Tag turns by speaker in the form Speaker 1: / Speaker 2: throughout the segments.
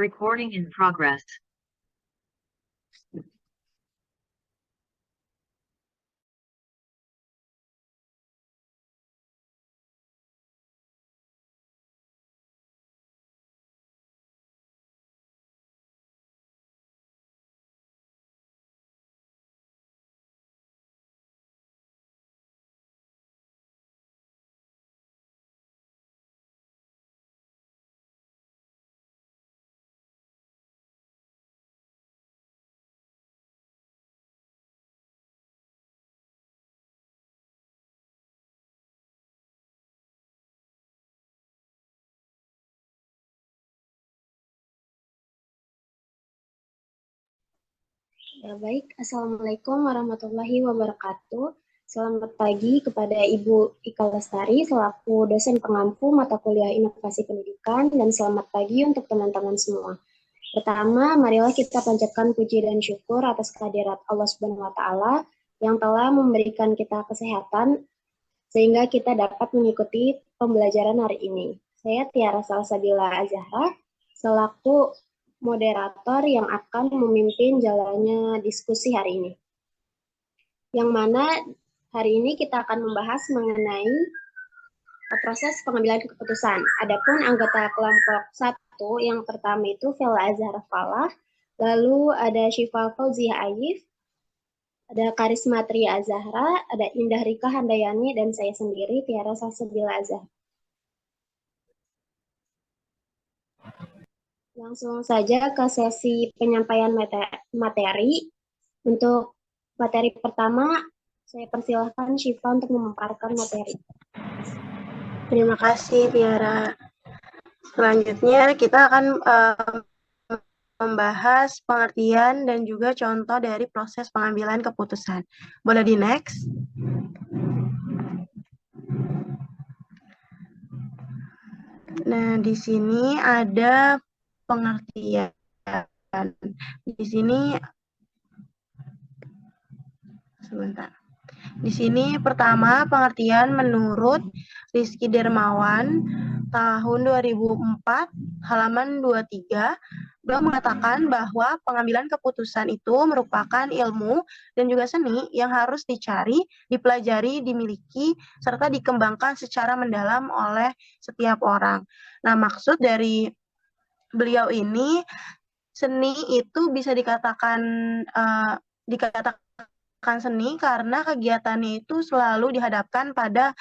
Speaker 1: Recording in progress.
Speaker 2: Ya, baik. Assalamualaikum warahmatullahi wabarakatuh. Selamat pagi kepada Ibu Ika Lestari selaku dosen pengampu mata kuliah Inovasi Pendidikan, dan selamat pagi untuk teman-teman semua. Pertama, marilah kita panjatkan puji dan syukur atas kehadirat Allah Subhanahu wa Ta'ala yang telah memberikan kita kesehatan sehingga kita dapat mengikuti pembelajaran hari ini. Saya Tiara Salsabila Azahra selaku moderator yang akan memimpin jalannya diskusi hari ini. Yang mana hari ini kita akan membahas mengenai proses pengambilan keputusan. Adapun anggota kelompok 1 yang pertama itu Vela Azhara Falah, lalu ada Syifa Fauzia Aif, ada Karisma Tria Azahra, ada Indah Rika Handayani, dan saya sendiri Tiara Salsabila Azahra. Langsung saja ke sesi penyampaian materi. Untuk materi pertama, saya persilahkan Syifa untuk memaparkan materi.
Speaker 3: Terima kasih, Tiara. Selanjutnya, kita akan membahas pengertian dan juga contoh dari proses pengambilan keputusan. Boleh di next? Nah, di sini ada pengertian. Di sini, sebentar. Di sini pertama pengertian menurut Rizky Dermawan tahun 2004 halaman 23, beliau mengatakan bahwa pengambilan keputusan itu merupakan ilmu dan juga seni yang harus dicari, dipelajari, dimiliki, serta dikembangkan secara mendalam oleh setiap orang. Nah, maksud dari beliau ini, seni itu bisa dikatakan seni karena kegiatannya itu selalu dihadapkan pada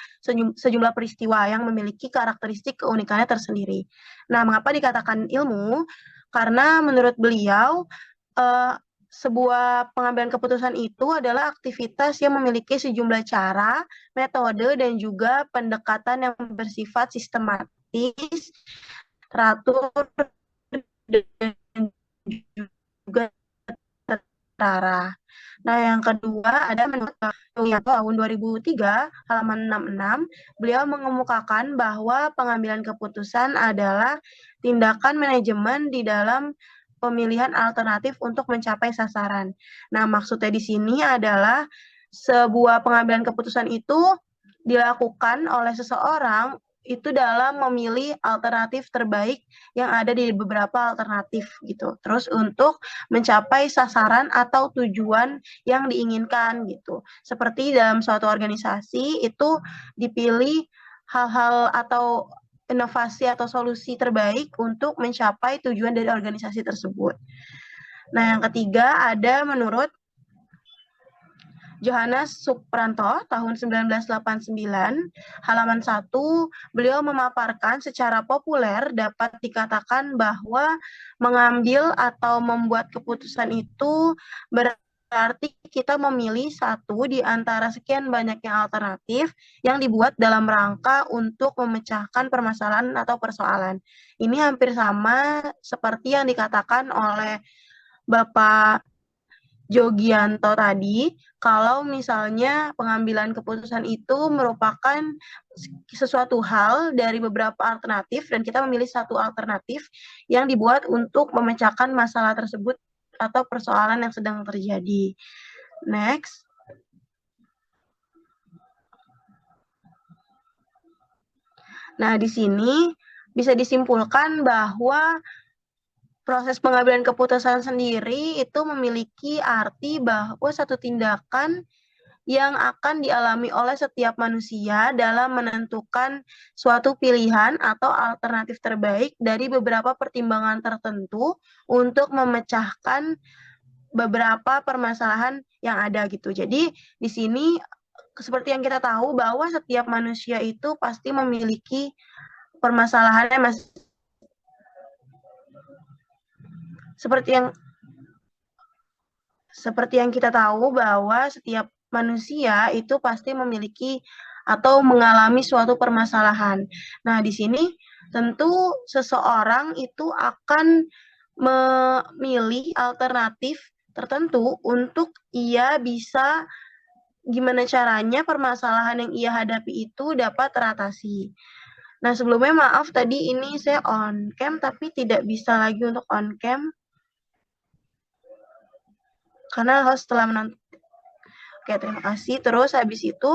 Speaker 3: sejumlah peristiwa yang memiliki karakteristik keunikannya tersendiri. Nah, mengapa dikatakan ilmu? Karena menurut beliau, sebuah pengambilan keputusan itu adalah aktivitas yang memiliki sejumlah cara, metode, dan juga pendekatan yang bersifat sistematis, teratur, dan juga terarah. Nah, yang kedua ada menurut tahun 2003 halaman 66, beliau mengemukakan bahwa pengambilan keputusan adalah tindakan manajemen di dalam pemilihan alternatif untuk mencapai sasaran. Nah, maksudnya di sini adalah sebuah pengambilan keputusan itu dilakukan oleh seseorang itu dalam memilih alternatif terbaik yang ada di beberapa alternatif gitu. Terus untuk mencapai sasaran atau tujuan yang diinginkan gitu. Seperti dalam suatu organisasi itu dipilih hal-hal atau inovasi atau solusi terbaik untuk mencapai tujuan dari organisasi tersebut. Nah, yang ketiga ada menurut Johannes Supranto tahun 1989 halaman 1, beliau memaparkan secara populer dapat dikatakan bahwa mengambil atau membuat keputusan itu berarti kita memilih satu di antara sekian banyaknya alternatif yang dibuat dalam rangka untuk memecahkan permasalahan atau persoalan. Ini hampir sama seperti yang dikatakan oleh Bapak Jogianto tadi, kalau misalnya pengambilan keputusan itu merupakan sesuatu hal dari beberapa alternatif dan kita memilih satu alternatif yang dibuat untuk memecahkan masalah tersebut atau persoalan yang sedang terjadi. Next. Nah, di sini bisa disimpulkan bahwa proses pengambilan keputusan sendiri itu memiliki arti bahwa satu tindakan yang akan dialami oleh setiap manusia dalam menentukan suatu pilihan atau alternatif terbaik dari beberapa pertimbangan tertentu untuk memecahkan beberapa permasalahan yang ada gitu. Jadi di sini seperti yang kita tahu bahwa setiap manusia itu pasti memiliki permasalahan yang seperti yang kita tahu bahwa setiap manusia itu pasti memiliki atau mengalami suatu permasalahan. Nah, di sini tentu seseorang itu akan memilih alternatif tertentu untuk ia bisa gimana caranya permasalahan yang ia hadapi itu dapat teratasi. Nah, sebelumnya maaf tadi ini saya on cam tapi tidak bisa lagi untuk on cam karena host telah menonton. Oke, terima kasih. Terus habis itu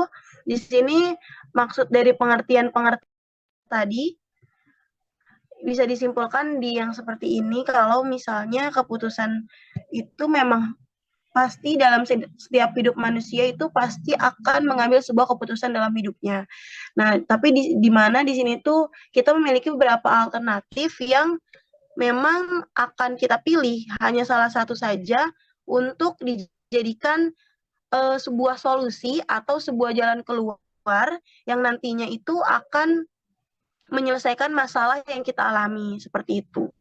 Speaker 3: di sini maksud dari pengertian-pengertian tadi bisa disimpulkan di yang seperti ini kalau misalnya keputusan itu memang pasti dalam setiap hidup manusia itu pasti akan mengambil sebuah keputusan dalam hidupnya. Nah, tapi di mana di sini tuh kita memiliki beberapa alternatif yang memang akan kita pilih hanya salah satu saja untuk dijadikan sebuah solusi atau sebuah jalan keluar yang nantinya itu akan menyelesaikan masalah yang kita alami seperti itu.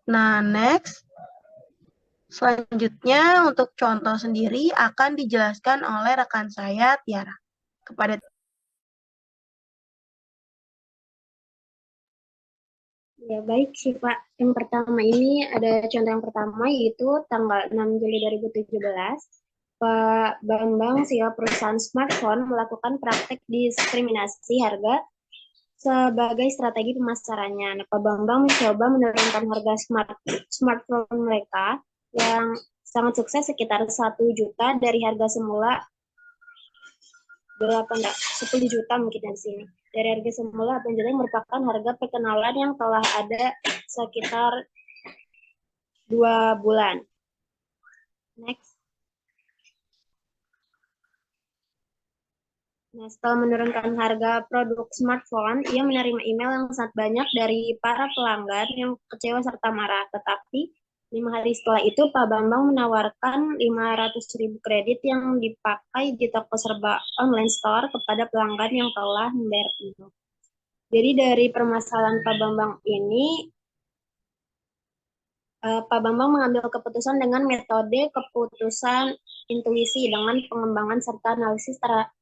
Speaker 3: Nah, next. Selanjutnya untuk contoh sendiri akan dijelaskan oleh rekan saya Tiara. Kepada
Speaker 2: Ya, baik sih, Pak. Yang pertama ini ada contoh yang pertama yaitu tanggal 6 Juli 2017, Pak Bambang, CEO perusahaan smartphone, melakukan praktek diskriminasi harga sebagai strategi pemasarannya. Nah, Pak Bambang mencoba menurunkan harga smartphone mereka yang sangat sukses sekitar 1 juta dari harga semula 10 juta mungkin di sini. Dari harga semula 8 juta yang merupakan harga perkenalan yang telah ada sekitar 2 bulan. Next. Nah, setelah menurunkan harga produk smartphone, ia menerima email yang sangat banyak dari para pelanggan yang kecewa serta marah. Tetapi 5 hari setelah itu, Pak Bambang menawarkan 500.000 kredit yang dipakai di toko serba online store kepada pelanggan yang telah membayar penuh. Jadi dari permasalahan Pak Bambang ini, Pak Bambang mengambil keputusan dengan metode keputusan intuisi dengan pengembangan serta analisis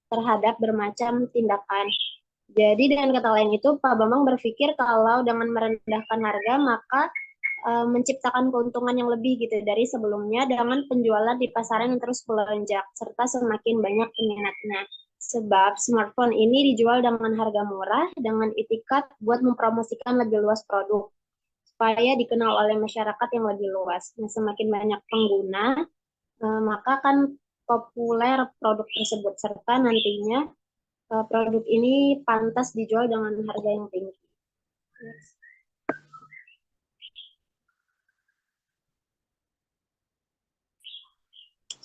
Speaker 2: terhadap bermacam tindakan. Jadi dengan kata lain itu, Pak Bambang berpikir kalau dengan merendahkan harga, maka menciptakan keuntungan yang lebih gitu dari sebelumnya dengan penjualan di pasaran yang terus melonjak, serta semakin banyak peminatnya. Sebab smartphone ini dijual dengan harga murah, dengan itikat buat mempromosikan lebih luas produk, supaya dikenal oleh masyarakat yang lebih luas. Nah, semakin banyak pengguna, maka akan populer produk tersebut, serta nantinya produk ini pantas dijual dengan harga yang tinggi. Next.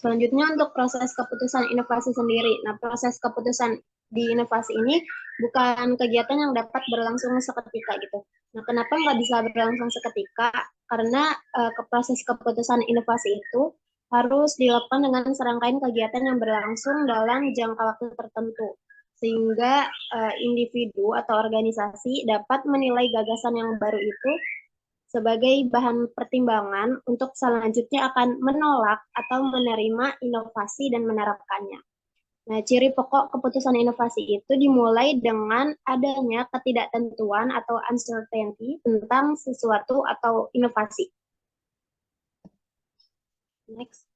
Speaker 2: Selanjutnya untuk proses keputusan inovasi sendiri. Nah, proses keputusan di inovasi ini bukan kegiatan yang dapat berlangsung seketika gitu. Nah, kenapa nggak bisa berlangsung seketika? Karena proses keputusan inovasi itu harus dilakukan dengan serangkaian kegiatan yang berlangsung dalam jangka waktu tertentu. Sehingga individu atau organisasi dapat menilai gagasan yang baru itu sebagai bahan pertimbangan untuk selanjutnya akan menolak atau menerima inovasi dan menerapkannya. Nah, ciri pokok keputusan inovasi itu dimulai dengan adanya ketidaktentuan atau uncertainty tentang sesuatu atau inovasi. Next.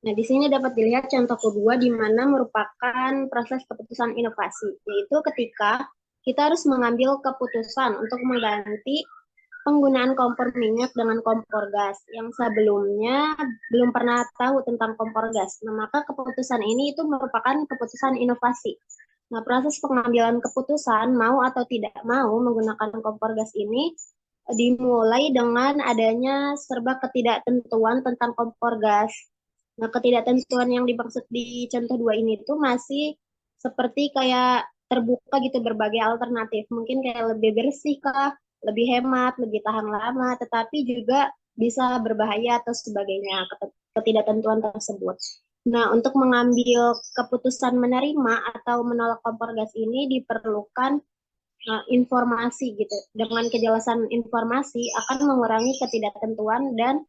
Speaker 2: Nah, di sini dapat dilihat contoh kedua di mana merupakan proses keputusan inovasi, yaitu ketika kita harus mengambil keputusan untuk mengganti penggunaan kompor minyak dengan kompor gas yang sebelumnya belum pernah tahu tentang kompor gas. Nah, maka keputusan ini itu merupakan keputusan inovasi. Nah, proses pengambilan keputusan mau atau tidak mau menggunakan kompor gas ini dimulai dengan adanya serba ketidaktentuan tentang kompor gas. Nah, ketidaktentuan yang dimaksud di contoh dua ini tuh masih seperti kayak terbuka gitu berbagai alternatif. Mungkin kayak lebih bersih kah, lebih hemat, lebih tahan lama, tetapi juga bisa berbahaya atau sebagainya ketidaktentuan tersebut. Nah, untuk mengambil keputusan menerima atau menolak kompor gas ini diperlukan informasi gitu. Dengan kejelasan informasi akan mengurangi ketidaktentuan dan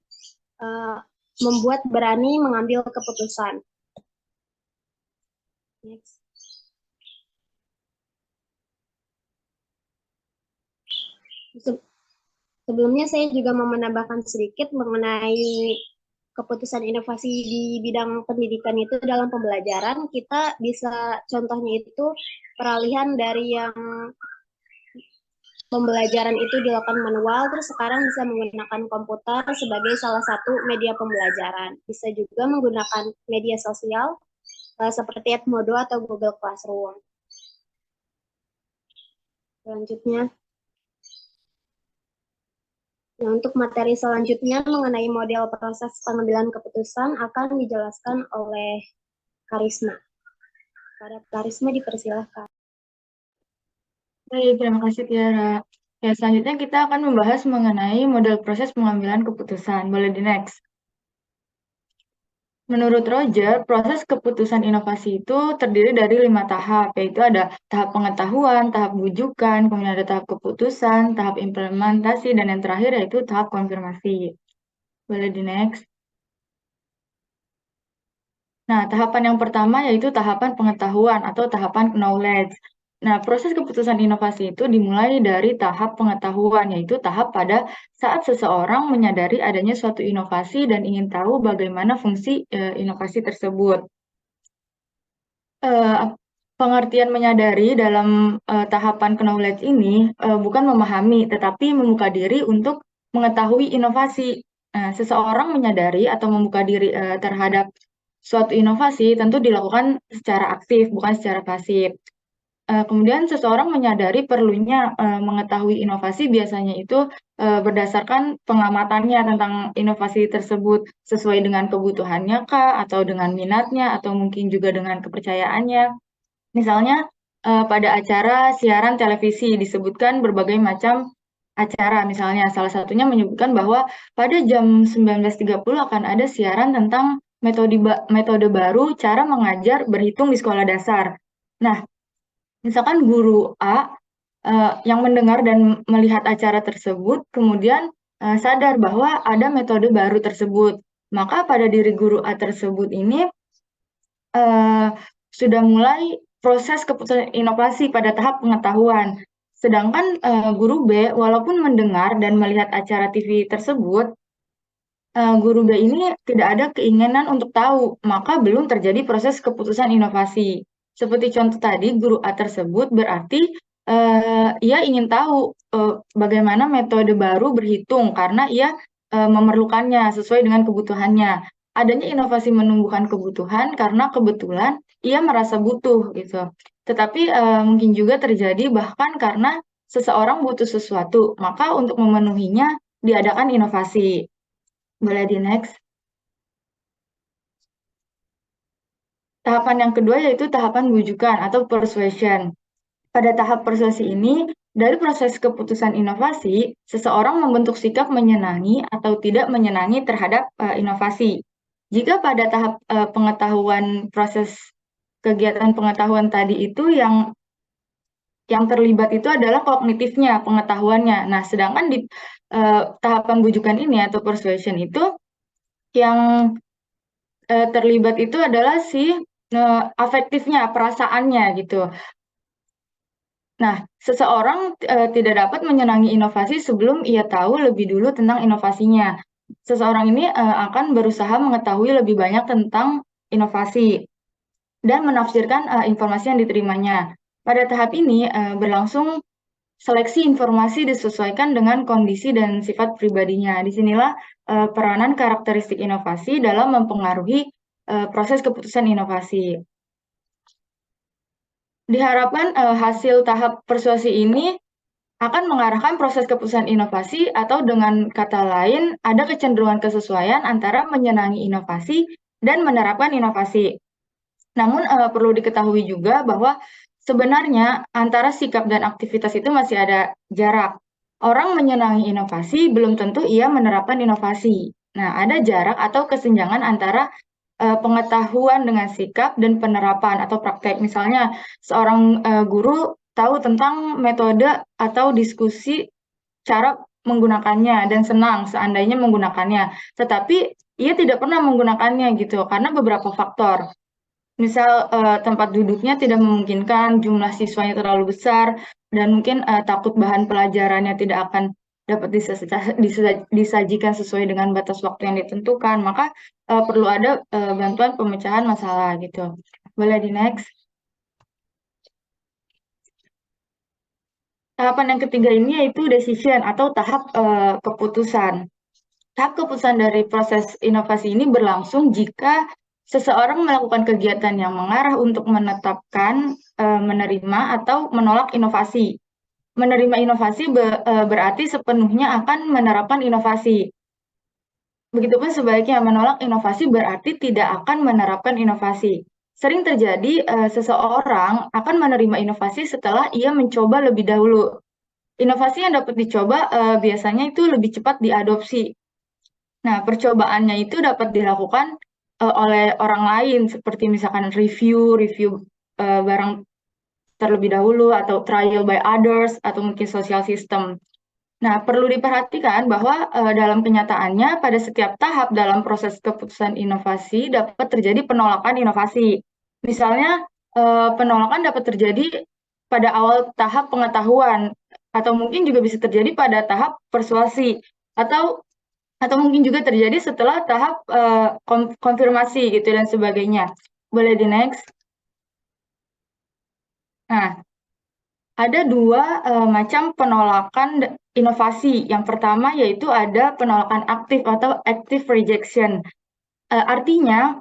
Speaker 2: uh, membuat berani mengambil keputusan. Next. Sebelumnya saya juga mau menambahkan sedikit mengenai keputusan inovasi di bidang pendidikan itu dalam pembelajaran. Kita bisa contohnya itu peralihan dari yang pembelajaran itu dilakukan manual, terus sekarang bisa menggunakan komputer sebagai salah satu media pembelajaran. Bisa juga menggunakan media sosial seperti Edmodo atau Google Classroom. Selanjutnya, nah, untuk materi selanjutnya mengenai model proses pengambilan keputusan akan dijelaskan oleh Karisma. Pada Karisma dipersilahkan.
Speaker 1: Baik, terima kasih Tiara. Ya, selanjutnya kita akan membahas mengenai model proses pengambilan keputusan. Boleh di next. Menurut Roger, proses keputusan inovasi itu terdiri dari 5 tahap, yaitu ada tahap pengetahuan, tahap bujukan, kemudian ada tahap keputusan, tahap implementasi, dan yang terakhir yaitu tahap konfirmasi. Boleh di next. Nah, tahapan yang pertama yaitu tahapan pengetahuan atau tahapan knowledge. Nah, proses keputusan inovasi itu dimulai dari tahap pengetahuan, yaitu tahap pada saat seseorang menyadari adanya suatu inovasi dan ingin tahu bagaimana fungsi inovasi tersebut. Pengertian menyadari dalam tahapan knowledge ini bukan memahami, tetapi membuka diri untuk mengetahui inovasi. Seseorang menyadari atau membuka diri terhadap suatu inovasi tentu dilakukan secara aktif, bukan secara pasif. Kemudian seseorang menyadari perlunya mengetahui inovasi biasanya itu berdasarkan pengamatannya tentang inovasi tersebut sesuai dengan kebutuhannya kah, atau dengan minatnya, atau mungkin juga dengan kepercayaannya. Misalnya pada acara siaran televisi disebutkan berbagai macam acara, misalnya salah satunya menyebutkan bahwa pada jam 19.30 akan ada siaran tentang metode baru cara mengajar berhitung di sekolah dasar. Nah, misalkan guru A yang mendengar dan melihat acara tersebut, kemudian sadar bahwa ada metode baru tersebut. Maka pada diri guru A tersebut ini sudah mulai proses keputusan inovasi pada tahap pengetahuan. Sedangkan guru B, walaupun mendengar dan melihat acara TV tersebut, guru B ini tidak ada keinginan untuk tahu, maka belum terjadi proses keputusan inovasi. Seperti contoh tadi, guru A tersebut berarti ia ingin tahu bagaimana metode baru berhitung karena ia memerlukannya sesuai dengan kebutuhannya. Adanya inovasi menumbuhkan kebutuhan karena kebetulan ia merasa butuh gitu. Tetapi mungkin juga terjadi bahkan karena seseorang butuh sesuatu, maka untuk memenuhinya diadakan inovasi. Boleh di next. Tahapan yang kedua yaitu tahapan bujukan atau persuasion. Pada tahap persuasi ini, dari proses keputusan inovasi, seseorang membentuk sikap menyenangi atau tidak menyenangi terhadap inovasi. Jika pada tahap pengetahuan proses kegiatan pengetahuan tadi itu yang terlibat itu adalah kognitifnya, pengetahuannya. Nah, sedangkan di tahapan bujukan ini atau persuasion itu yang terlibat itu adalah si afektifnya, perasaannya gitu. Nah, seseorang tidak dapat menyenangi inovasi sebelum ia tahu lebih dulu tentang inovasinya. Seseorang ini akan berusaha mengetahui lebih banyak tentang inovasi dan menafsirkan informasi yang diterimanya. Pada tahap ini berlangsung seleksi informasi disesuaikan dengan kondisi dan sifat pribadinya. Disinilah peranan karakteristik inovasi dalam mempengaruhi proses keputusan inovasi. Diharapkan hasil tahap persuasi ini akan mengarahkan proses keputusan inovasi atau dengan kata lain ada kecenderungan kesesuaian antara menyenangi inovasi dan menerapkan inovasi. Namun perlu diketahui juga bahwa sebenarnya antara sikap dan aktivitas itu masih ada jarak. Orang menyenangi inovasi belum tentu ia menerapkan inovasi. Nah, ada jarak atau kesenjangan antara pengetahuan dengan sikap dan penerapan atau praktek. Misalnya, seorang guru tahu tentang metode atau diskusi cara menggunakannya dan senang seandainya menggunakannya. Tetapi ia tidak pernah menggunakannya gitu karena beberapa faktor. Misal tempat duduknya tidak memungkinkan, jumlah siswanya terlalu besar, dan mungkin takut bahan pelajarannya tidak akan dapat disajikan sesuai dengan batas waktu yang ditentukan. Maka perlu ada bantuan pemecahan masalah gitu. Boleh di next. Tahapan yang ketiga ini yaitu decision atau tahap keputusan. Tahap keputusan dari proses inovasi ini berlangsung jika seseorang melakukan kegiatan yang mengarah untuk menetapkan, menerima, atau menolak inovasi. Menerima inovasi berarti sepenuhnya akan menerapkan inovasi. Begitupun sebaliknya, menolak inovasi berarti tidak akan menerapkan inovasi. Sering terjadi seseorang akan menerima inovasi setelah ia mencoba lebih dahulu. Inovasi yang dapat dicoba biasanya itu lebih cepat diadopsi. Nah, percobaannya itu dapat dilakukan oleh orang lain, seperti misalkan review barang terlebih dahulu, atau trial by others, atau mungkin social system. Nah, perlu diperhatikan bahwa dalam kenyataannya, pada setiap tahap dalam proses keputusan inovasi dapat terjadi penolakan inovasi. Misalnya, penolakan dapat terjadi pada awal tahap pengetahuan, atau mungkin juga bisa terjadi pada tahap persuasi, atau mungkin juga terjadi setelah tahap konfirmasi gitu dan sebagainya. Boleh di next. Nah, ada dua macam penolakan inovasi. Yang pertama yaitu ada penolakan aktif atau active rejection. Artinya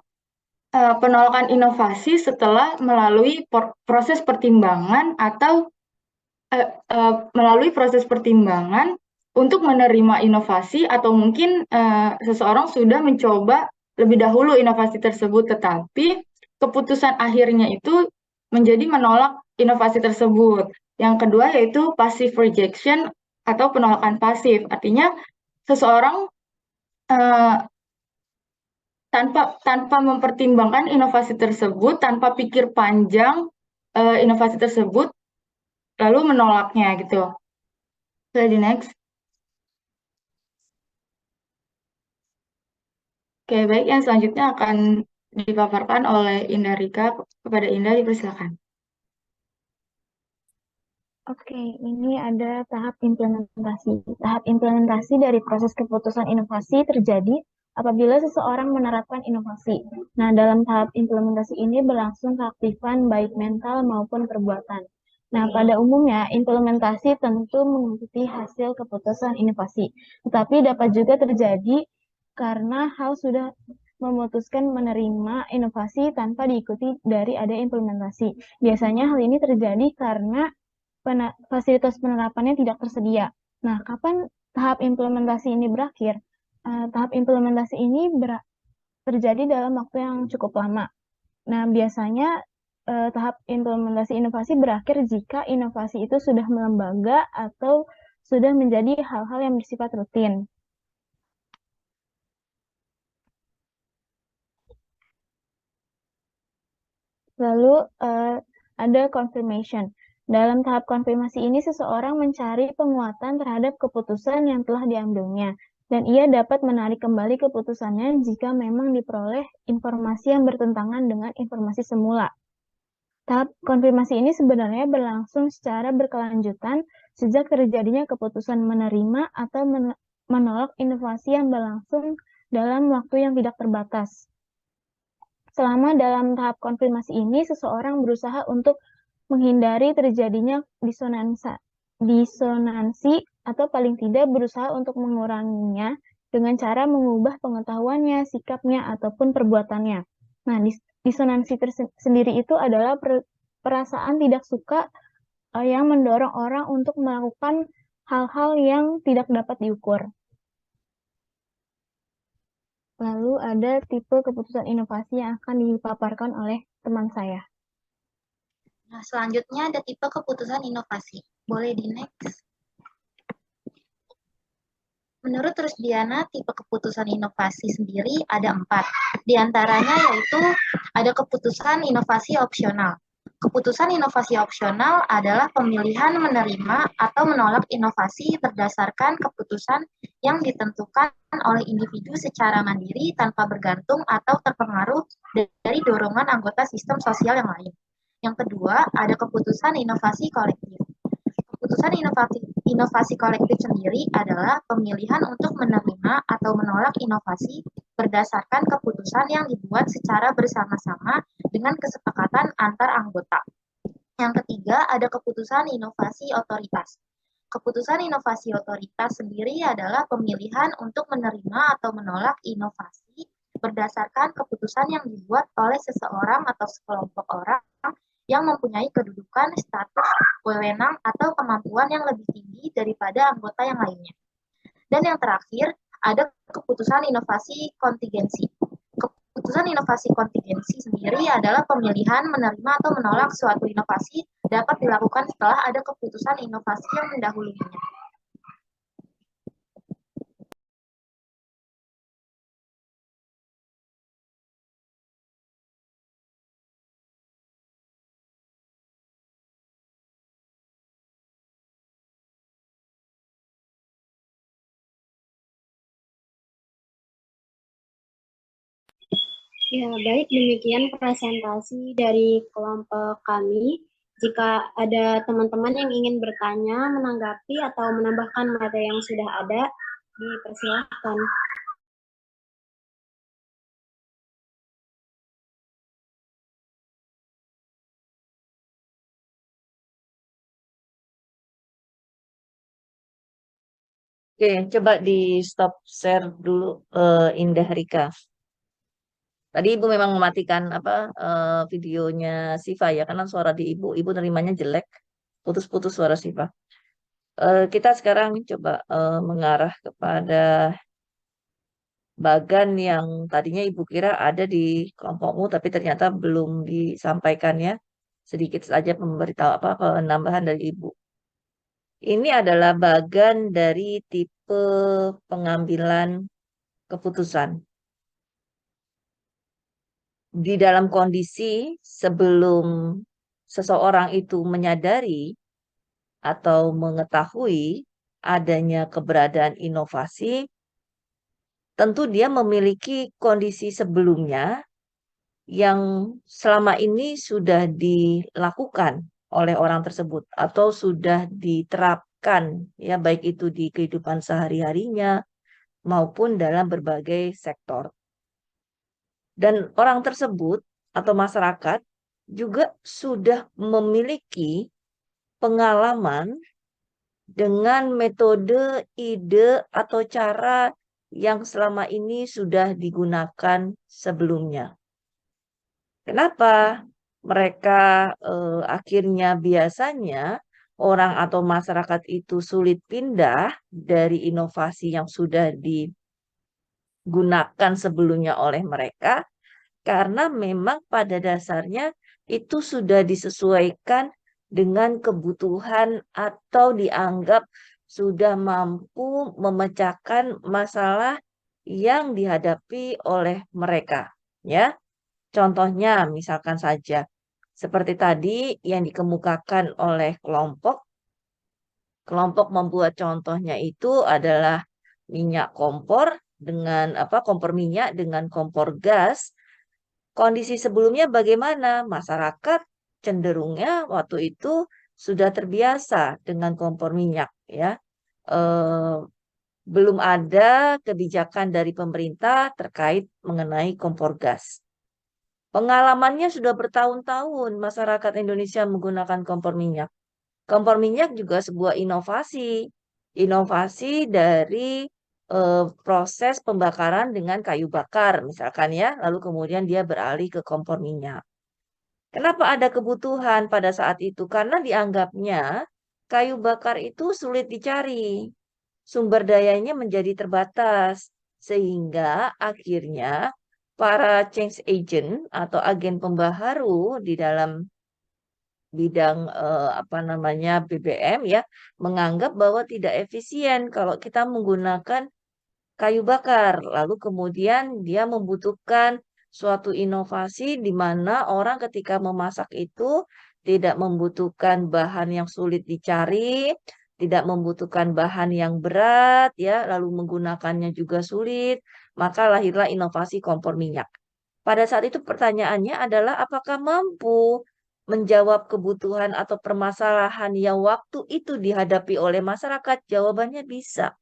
Speaker 1: penolakan inovasi setelah melalui proses pertimbangan atau melalui proses pertimbangan untuk menerima inovasi, atau mungkin seseorang sudah mencoba lebih dahulu inovasi tersebut, tetapi keputusan akhirnya itu menjadi menolak inovasi tersebut. Yang kedua yaitu passive rejection atau penolakan pasif, artinya seseorang tanpa mempertimbangkan inovasi tersebut, tanpa pikir panjang inovasi tersebut, lalu menolaknya gitu. Jadi next. Oke, baik. Yang selanjutnya akan dipaparkan oleh Indah Rika. Kepada Indah, dipersilakan.
Speaker 4: Oke, ini ada tahap implementasi. Tahap implementasi dari proses keputusan inovasi terjadi apabila seseorang menerapkan inovasi. Nah, dalam tahap implementasi ini berlangsung keaktifan baik mental maupun perbuatan. Nah, pada umumnya implementasi tentu mengikuti hasil keputusan inovasi, tetapi dapat juga terjadi karena hal sudah memutuskan menerima inovasi tanpa diikuti dari ada implementasi. Biasanya hal ini terjadi karena fasilitas penerapannya tidak tersedia. Nah, kapan tahap implementasi ini berakhir? Tahap implementasi ini terjadi dalam waktu yang cukup lama. Nah, biasanya tahap implementasi inovasi berakhir jika inovasi itu sudah melembaga atau sudah menjadi hal-hal yang bersifat rutin. Lalu ada confirmation. Dalam tahap konfirmasi ini, seseorang mencari penguatan terhadap keputusan yang telah diambilnya, dan ia dapat menarik kembali keputusannya jika memang diperoleh informasi yang bertentangan dengan informasi semula. Tahap konfirmasi ini sebenarnya berlangsung secara berkelanjutan sejak terjadinya keputusan menerima atau menolak inovasi yang berlangsung dalam waktu yang tidak terbatas. Selama dalam tahap konfirmasi ini, seseorang berusaha untuk menghindari terjadinya disonansi atau paling tidak berusaha untuk menguranginya dengan cara mengubah pengetahuannya, sikapnya, ataupun perbuatannya. Nah, disonansi sendiri itu adalah perasaan tidak suka yang mendorong orang untuk melakukan hal-hal yang tidak dapat diukur. Lalu ada tipe keputusan inovasi yang akan dipaparkan oleh teman saya.
Speaker 5: Nah, selanjutnya ada tipe keputusan inovasi. Boleh di next. Menurut Rusdiana, tipe keputusan inovasi sendiri ada 4. Di antaranya yaitu ada keputusan inovasi opsional. Keputusan inovasi opsional adalah pemilihan menerima atau menolak inovasi berdasarkan keputusan yang ditentukan oleh individu secara mandiri tanpa bergantung atau terpengaruh dari dorongan anggota sistem sosial yang lain. Yang kedua, ada keputusan inovasi kolektif. Keputusan inovasi kolektif sendiri adalah pemilihan untuk menerima atau menolak inovasi berdasarkan keputusan yang dibuat secara bersama-sama dengan kesepakatan antar anggota. Yang ketiga, ada keputusan inovasi otoritas. Keputusan inovasi otoritas sendiri adalah pemilihan untuk menerima atau menolak inovasi berdasarkan keputusan yang dibuat oleh seseorang atau sekelompok orang yang mempunyai kedudukan, status, wewenang, atau kemampuan yang lebih tinggi daripada anggota yang lainnya. Dan yang terakhir, ada keputusan inovasi kontingensi. Keputusan inovasi kontingensi sendiri adalah pemilihan menerima atau menolak suatu inovasi dapat dilakukan setelah ada keputusan inovasi yang mendahulunya.
Speaker 2: Ya, baik, demikian presentasi dari kelompok kami. Jika ada teman-teman yang ingin bertanya, menanggapi, atau menambahkan materi yang sudah ada, dipersilakan.
Speaker 6: Oke, coba di stop share dulu, Indah Rika. Tadi Ibu memang mematikan videonya Siva ya, karena suara di Ibu nerimanya jelek, putus-putus suara Siva. Kita sekarang coba mengarah kepada bagan yang tadinya Ibu kira ada di kelompokmu, tapi ternyata belum disampaikan ya. Sedikit saja memberitahu penambahan dari Ibu. Ini adalah bagan dari tipe pengambilan keputusan. Di dalam kondisi sebelum seseorang itu menyadari atau mengetahui adanya keberadaan inovasi, tentu dia memiliki kondisi sebelumnya yang selama ini sudah dilakukan oleh orang tersebut atau sudah diterapkan ya, baik itu di kehidupan sehari-harinya maupun dalam berbagai sektor. Dan orang tersebut atau masyarakat juga sudah memiliki pengalaman dengan metode, ide, atau cara yang selama ini sudah digunakan sebelumnya. Kenapa mereka akhirnya biasanya orang atau masyarakat itu sulit pindah dari inovasi yang sudah digunakan sebelumnya oleh mereka? Karena memang pada dasarnya itu sudah disesuaikan dengan kebutuhan atau dianggap sudah mampu memecahkan masalah yang dihadapi oleh mereka. Ya, contohnya misalkan saja seperti tadi yang dikemukakan oleh kelompok. Kelompok membuat contohnya itu adalah minyak kompor dengan kompor minyak dengan kompor gas. Kondisi sebelumnya bagaimana? Masyarakat cenderungnya waktu itu sudah terbiasa dengan kompor minyak ya. Belum ada kebijakan dari pemerintah terkait mengenai kompor gas. Pengalamannya sudah bertahun-tahun masyarakat Indonesia menggunakan kompor minyak. Kompor minyak juga sebuah inovasi. Inovasi dari proses pembakaran dengan kayu bakar misalkan ya, lalu kemudian dia beralih ke kompor minyak. Kenapa ada kebutuhan pada saat itu? Karena dianggapnya kayu bakar itu sulit dicari. Sumber dayanya menjadi terbatas. Sehingga akhirnya para change agent atau agen pembaharu di dalam bidang apa namanya BBM ya menganggap bahwa tidak efisien kalau kita menggunakan kayu bakar. Lalu kemudian dia membutuhkan suatu inovasi di mana orang ketika memasak itu tidak membutuhkan bahan yang sulit dicari, tidak membutuhkan bahan yang berat ya, lalu menggunakannya juga sulit, maka lahirlah inovasi kompor minyak. Pada saat itu pertanyaannya adalah apakah mampu menjawab kebutuhan atau permasalahan yang waktu itu dihadapi oleh masyarakat? Jawabannya bisa.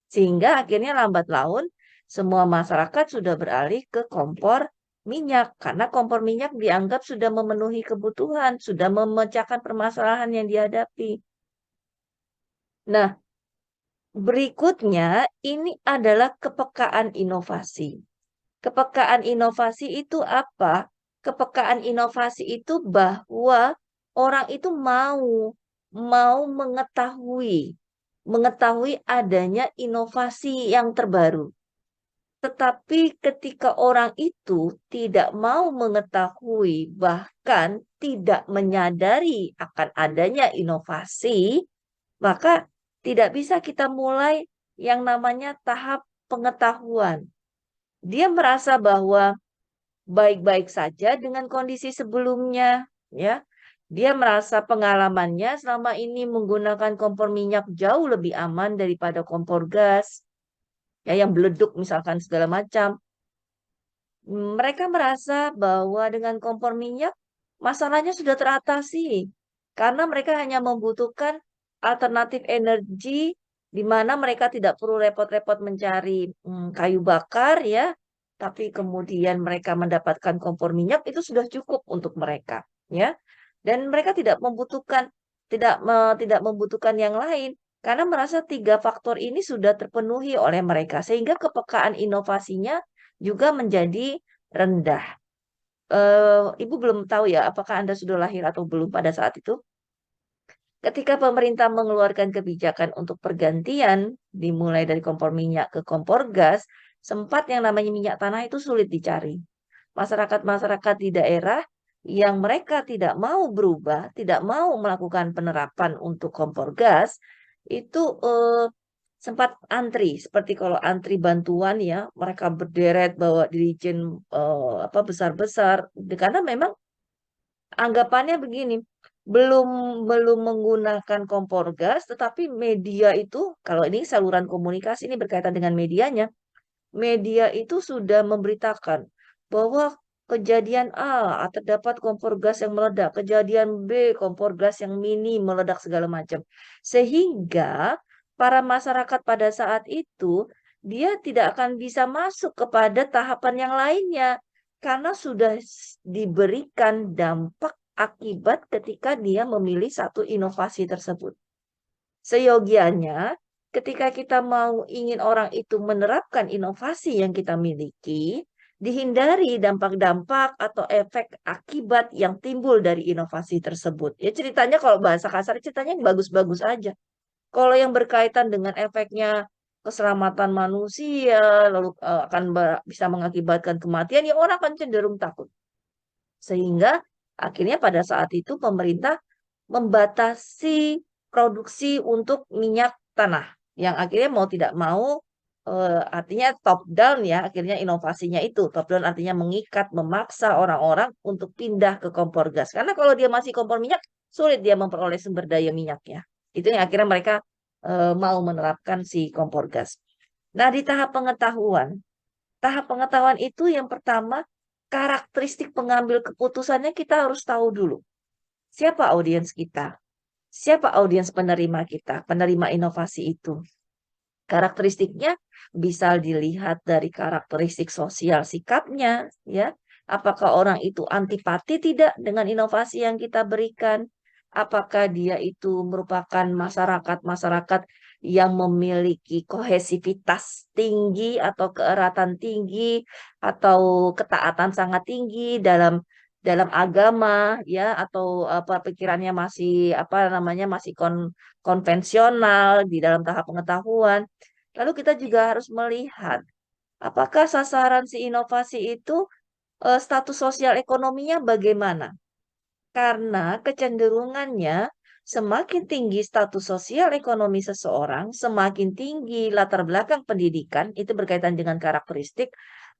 Speaker 6: Sehingga akhirnya lambat laun semua masyarakat sudah beralih ke kompor minyak karena kompor minyak dianggap sudah memenuhi kebutuhan, sudah memecahkan permasalahan yang dihadapi. Nah, berikutnya ini adalah kepekaan inovasi. Kepekaan inovasi itu apa? Kepekaan inovasi itu bahwa orang itu mau mengetahui adanya inovasi yang terbaru. Tetapi ketika orang itu tidak mau mengetahui, bahkan tidak menyadari akan adanya inovasi, maka tidak bisa kita mulai yang namanya tahap pengetahuan. Dia merasa bahwa baik-baik saja dengan kondisi sebelumnya, ya. Dia merasa pengalamannya selama ini menggunakan kompor minyak jauh lebih aman daripada kompor gas, ya yang beleduk misalkan segala macam. Mereka merasa bahwa dengan kompor minyak masalahnya sudah teratasi karena mereka hanya membutuhkan alternatif energi di mana mereka tidak perlu repot-repot mencari kayu bakar ya, tapi kemudian mereka mendapatkan kompor minyak itu sudah cukup untuk mereka ya. Dan mereka tidak membutuhkan yang lain karena merasa tiga faktor ini sudah terpenuhi oleh mereka sehingga kepekaan inovasinya juga menjadi rendah. Ibu belum tahu ya, apakah Anda sudah lahir atau belum pada saat itu? Ketika pemerintah mengeluarkan kebijakan untuk pergantian, dimulai dari kompor minyak ke kompor gas, sempat yang namanya minyak tanah itu sulit dicari. Masyarakat-masyarakat di daerah yang mereka tidak mau berubah, tidak mau melakukan penerapan untuk kompor gas, itu sempat antri seperti kalau antri bantuan ya mereka berderet bawa dirjen apa besar-besar karena memang anggapannya begini belum belum menggunakan kompor gas tetapi media itu kalau ini saluran komunikasi ini berkaitan dengan medianya media itu sudah memberitakan bahwa kejadian A terdapat kompor gas yang meledak, kejadian B kompor gas yang mini meledak segala macam. Sehingga para masyarakat pada saat itu dia tidak akan bisa masuk kepada tahapan yang lainnya karena sudah diberikan dampak akibat ketika dia memilih satu inovasi tersebut. Seyogianya, ketika kita ingin orang itu menerapkan inovasi yang kita miliki, dihindari dampak-dampak atau efek akibat yang timbul dari inovasi tersebut. Ya ceritanya kalau bahasa kasar ceritanya bagus-bagus aja. Kalau yang berkaitan dengan efeknya keselamatan manusia, lalu akan bisa mengakibatkan kematian, ya orang akan cenderung takut. Sehingga akhirnya pada saat itu pemerintah membatasi produksi untuk minyak tanah yang akhirnya mau tidak mau artinya top down ya akhirnya inovasinya itu top down artinya mengikat memaksa orang-orang untuk pindah ke kompor gas karena kalau dia masih kompor minyak sulit dia memperoleh sumber daya minyaknya itu yang akhirnya mereka mau menerapkan si kompor gas. Nah di tahap pengetahuan itu yang pertama karakteristik pengambil keputusannya kita harus tahu dulu siapa audiens kita. Siapa audiens penerima kita, penerima inovasi itu? Karakteristiknya bisa dilihat dari karakteristik sosial sikapnya, ya. Apakah orang itu antipati tidak dengan inovasi yang kita berikan? Apakah dia itu merupakan masyarakat-masyarakat yang memiliki kohesivitas tinggi atau keeratan tinggi atau ketaatan sangat tinggi dalam agama ya atau apa pikirannya masih apa namanya masih konvensional di dalam tahap pengetahuan. Lalu kita juga harus melihat apakah sasaran si inovasi itu status sosial ekonominya bagaimana? Karena kecenderungannya semakin tinggi status sosial ekonomi seseorang, semakin tinggi latar belakang pendidikan, itu berkaitan dengan karakteristik,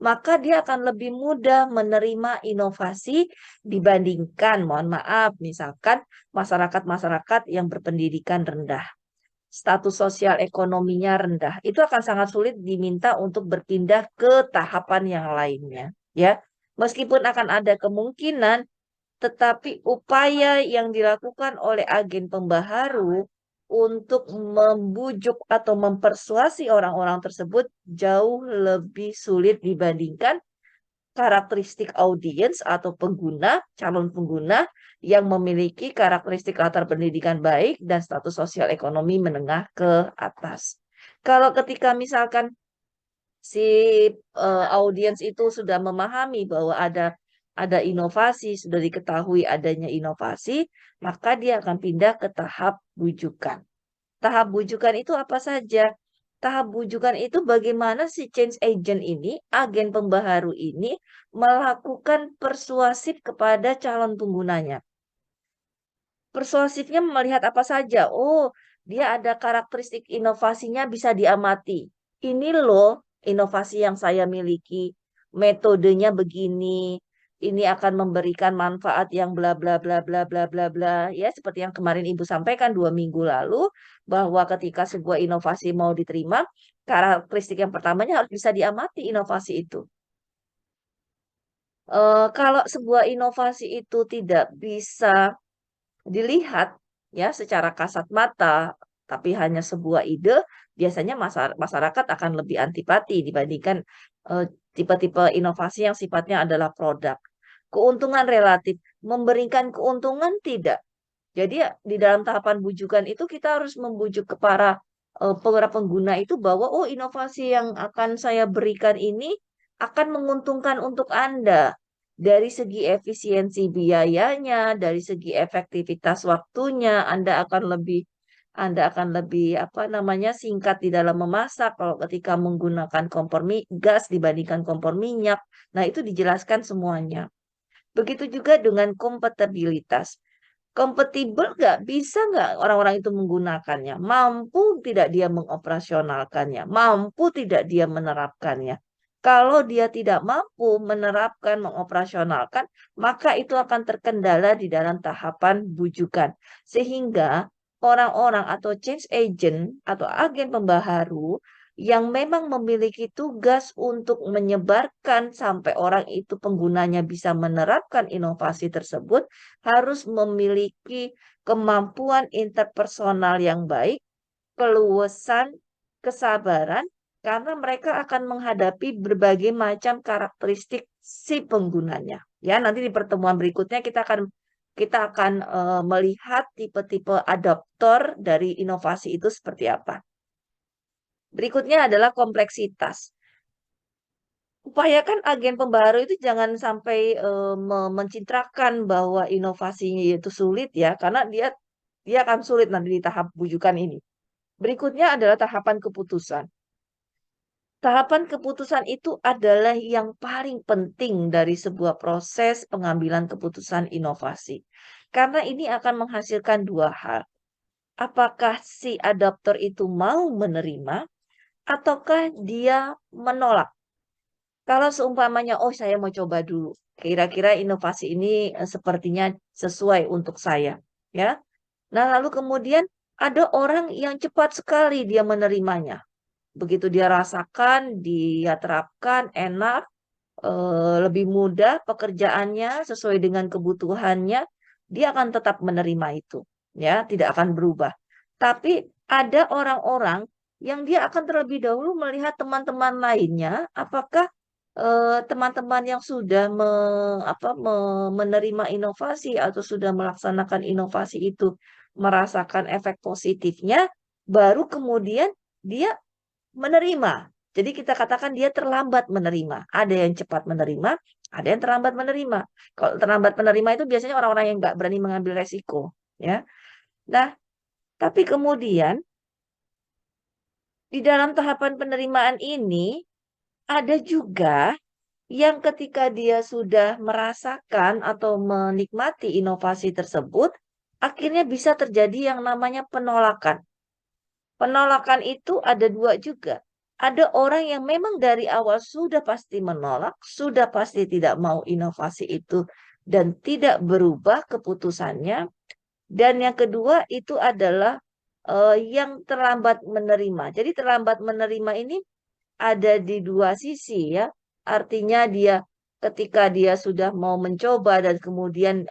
Speaker 6: maka dia akan lebih mudah menerima inovasi dibandingkan, mohon maaf, misalkan masyarakat-masyarakat yang berpendidikan rendah. Status sosial ekonominya rendah, itu akan sangat sulit diminta untuk berpindah ke tahapan yang lainnya, ya. Meskipun akan ada kemungkinan tetapi upaya yang dilakukan oleh agen pembaharu untuk membujuk atau mempersuasi orang-orang tersebut jauh lebih sulit dibandingkan karakteristik audiens atau pengguna, calon pengguna yang memiliki karakteristik latar pendidikan baik dan status sosial ekonomi menengah ke atas. Kalau ketika misalkan si audiens itu sudah memahami bahwa ada inovasi, sudah diketahui adanya inovasi, maka dia akan pindah ke tahap bujukan. Tahap bujukan itu apa saja? Tahap bujukan itu bagaimana si change agent ini, agen pembaharu ini, melakukan persuasif kepada calon penggunanya. Persuasifnya melihat apa saja? Oh, dia ada karakteristik inovasinya bisa diamati. Ini loh inovasi yang saya miliki. Metodenya begini. Ini akan memberikan manfaat yang bla bla bla bla bla bla bla. Ya, seperti yang kemarin Ibu sampaikan 2 minggu lalu, bahwa ketika sebuah inovasi mau diterima, karakteristik yang pertamanya harus bisa diamati inovasi itu. Kalau sebuah inovasi itu tidak bisa dilihat ya secara kasat mata, tapi hanya sebuah ide, biasanya masyarakat akan lebih antipati dibandingkan eh, tipe-tipe inovasi yang sifatnya adalah produk. Keuntungan relatif, memberikan keuntungan tidak. Jadi ya, di dalam tahapan bujukan itu kita harus membujuk ke para pengguna itu bahwa oh inovasi yang akan saya berikan ini akan menguntungkan untuk Anda dari segi efisiensi biayanya, dari segi efektivitas waktunya, Anda akan lebih apa namanya singkat di dalam memasak kalau ketika menggunakan kompor gas dibandingkan kompor minyak. Nah, itu dijelaskan semuanya. Begitu juga dengan kompatibilitas. Kompatibel nggak? Bisa nggak orang-orang itu menggunakannya? Mampu tidak dia mengoperasionalkannya? Mampu tidak dia menerapkannya? Kalau dia tidak mampu menerapkan, mengoperasionalkan, maka itu akan terkendala di dalam tahapan bujukan. Sehingga orang-orang atau change agent atau agen pembaharu yang memang memiliki tugas untuk menyebarkan sampai orang itu penggunanya bisa menerapkan inovasi tersebut, harus memiliki kemampuan interpersonal yang baik, keluasan, kesabaran, karena mereka akan menghadapi berbagai macam karakteristik si penggunanya. Ya, nanti di pertemuan berikutnya kita akan melihat tipe-tipe adoptor dari inovasi itu seperti apa. Berikutnya adalah kompleksitas. Upayakan agen pembaharu itu jangan sampai mencitrakan bahwa inovasinya itu sulit ya, karena dia akan sulit nanti di tahap bujukan ini. Berikutnya adalah tahapan keputusan. Tahapan keputusan itu adalah yang paling penting dari sebuah proses pengambilan keputusan inovasi. Karena ini akan menghasilkan dua hal. Apakah si adopter itu mau menerima ataukah dia menolak? Kalau seumpamanya, oh saya mau coba dulu, kira-kira inovasi ini sepertinya sesuai untuk saya, ya. Nah, lalu kemudian ada orang yang cepat sekali dia menerimanya. Begitu dia rasakan, dia terapkan, enak, lebih mudah pekerjaannya sesuai dengan kebutuhannya, dia akan tetap menerima itu, ya, tidak akan berubah. Tapi ada orang-orang yang dia akan terlebih dahulu melihat teman-teman lainnya, apakah teman-teman yang sudah menerima inovasi atau sudah melaksanakan inovasi itu merasakan efek positifnya, baru kemudian dia menerima Jadi kita katakan dia terlambat menerima. Ada yang cepat menerima, ada yang terlambat menerima. Kalau terlambat menerima itu biasanya orang-orang yang nggak berani mengambil resiko, ya. Nah, tapi kemudian di dalam tahapan penerimaan ini ada juga yang ketika dia sudah merasakan atau menikmati inovasi tersebut, akhirnya bisa terjadi yang namanya penolakan. Penolakan itu ada dua juga. Ada orang yang memang dari awal sudah pasti menolak, sudah pasti tidak mau inovasi itu dan tidak berubah keputusannya. Dan yang kedua itu adalah yang terlambat menerima. Jadi terlambat menerima ini ada di dua sisi ya. Artinya dia ketika dia sudah mau mencoba dan kemudian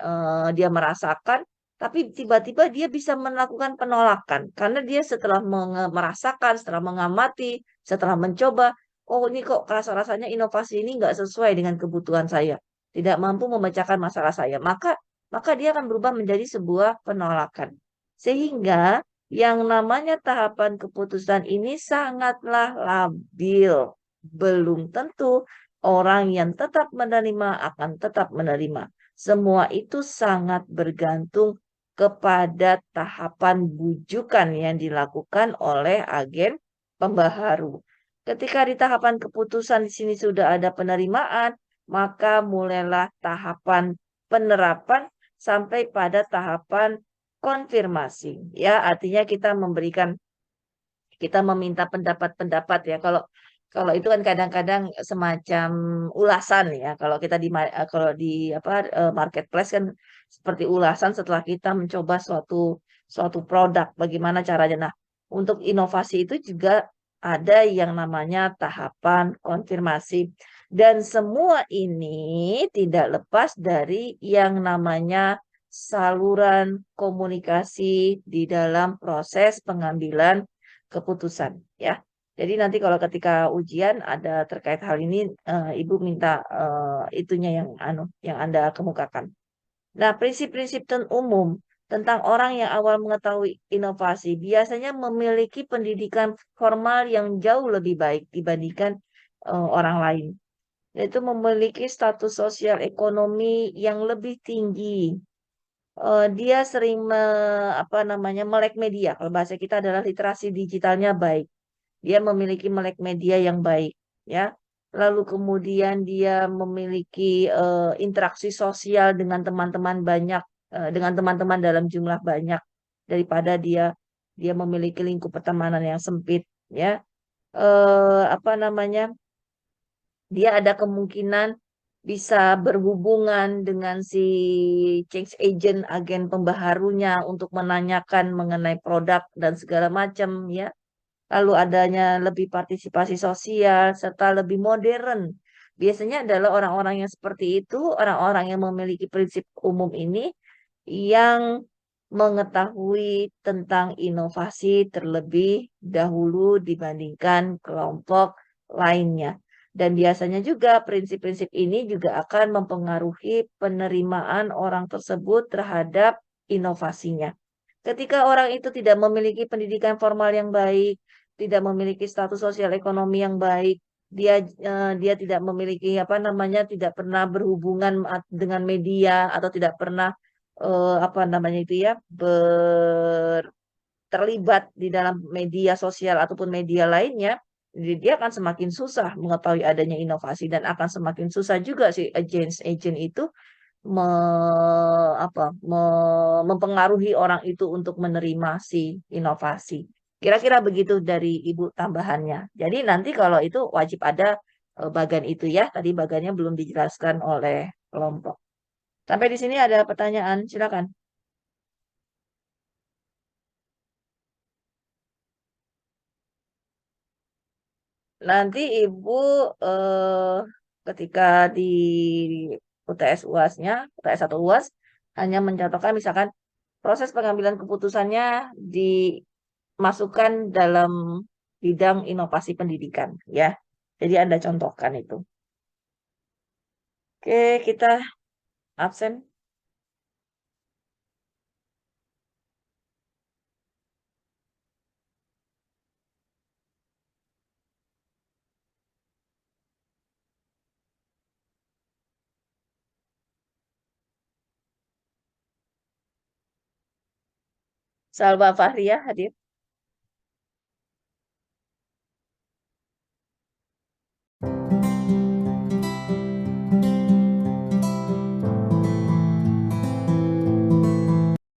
Speaker 6: dia merasakan, tapi tiba-tiba dia bisa melakukan penolakan karena dia setelah merasakan, setelah mengamati, setelah mencoba, oh ini kok rasa-rasanya inovasi ini nggak sesuai dengan kebutuhan saya, tidak mampu memecahkan masalah saya, maka dia akan berubah menjadi sebuah penolakan. Sehingga yang namanya tahapan keputusan ini sangatlah labil. Belum tentu orang yang tetap menerima akan tetap menerima. Semua itu sangat bergantung kepada tahapan bujukan yang dilakukan oleh agen pembaharu. Ketika di tahapan keputusan di sini sudah ada penerimaan, maka mulailah tahapan penerapan sampai pada tahapan konfirmasi. Ya, artinya kita meminta pendapat-pendapat ya. Kalau kalau itu kan kadang-kadang semacam ulasan ya. Kalau di apa marketplace kan seperti ulasan setelah kita mencoba suatu suatu produk, bagaimana caranya. Nah, untuk inovasi itu juga ada yang namanya tahapan konfirmasi. Dan semua ini tidak lepas dari yang namanya saluran komunikasi di dalam proses pengambilan keputusan ya. Jadi nanti kalau ketika ujian ada terkait hal ini, Ibu minta itunya yang Anda kemukakan. Nah, prinsip-prinsip umum tentang orang yang awal mengetahui inovasi biasanya memiliki pendidikan formal yang jauh lebih baik dibandingkan orang lain, yaitu memiliki status sosial ekonomi yang lebih tinggi. Dia sering melek media. Kalau bahasa kita adalah literasi digitalnya baik. Dia memiliki melek media yang baik, ya. Lalu kemudian dia memiliki interaksi sosial dengan teman-teman banyak, dengan teman-teman dalam jumlah banyak daripada dia memiliki lingkup pertemanan yang sempit, ya. Apa namanya? Dia ada kemungkinan bisa berhubungan dengan si change agent, agen pembaharunya untuk menanyakan mengenai produk dan segala macam, ya. Lalu adanya lebih partisipasi sosial serta lebih modern. Biasanya adalah orang-orang yang seperti itu, orang-orang yang memiliki prinsip umum ini yang mengetahui tentang inovasi terlebih dahulu dibandingkan kelompok lainnya. Dan biasanya juga prinsip-prinsip ini juga akan mempengaruhi penerimaan orang tersebut terhadap inovasinya. Ketika orang itu tidak memiliki pendidikan formal yang baik, tidak memiliki status sosial ekonomi yang baik, dia tidak memiliki tidak pernah berhubungan dengan media atau tidak pernah itu ya terlibat di dalam media sosial ataupun media lainnya, jadi dia akan semakin susah mengetahui adanya inovasi dan akan semakin susah juga si agent itu me, mempengaruhi orang itu untuk menerima si inovasi. Kira-kira begitu dari Ibu tambahannya. Jadi nanti kalau itu wajib ada bagan itu ya. Tadi bagannya belum dijelaskan oleh kelompok. Sampai di sini ada pertanyaan, silakan. Nanti Ibu ketika di UTS UAS-nya, UTS atau UAS hanya mencontohkan misalkan proses pengambilan keputusannya dimasukkan dalam bidang inovasi pendidikan ya. Jadi Anda contohkan itu. Oke, kita absen. Salwa Fahriah hadir.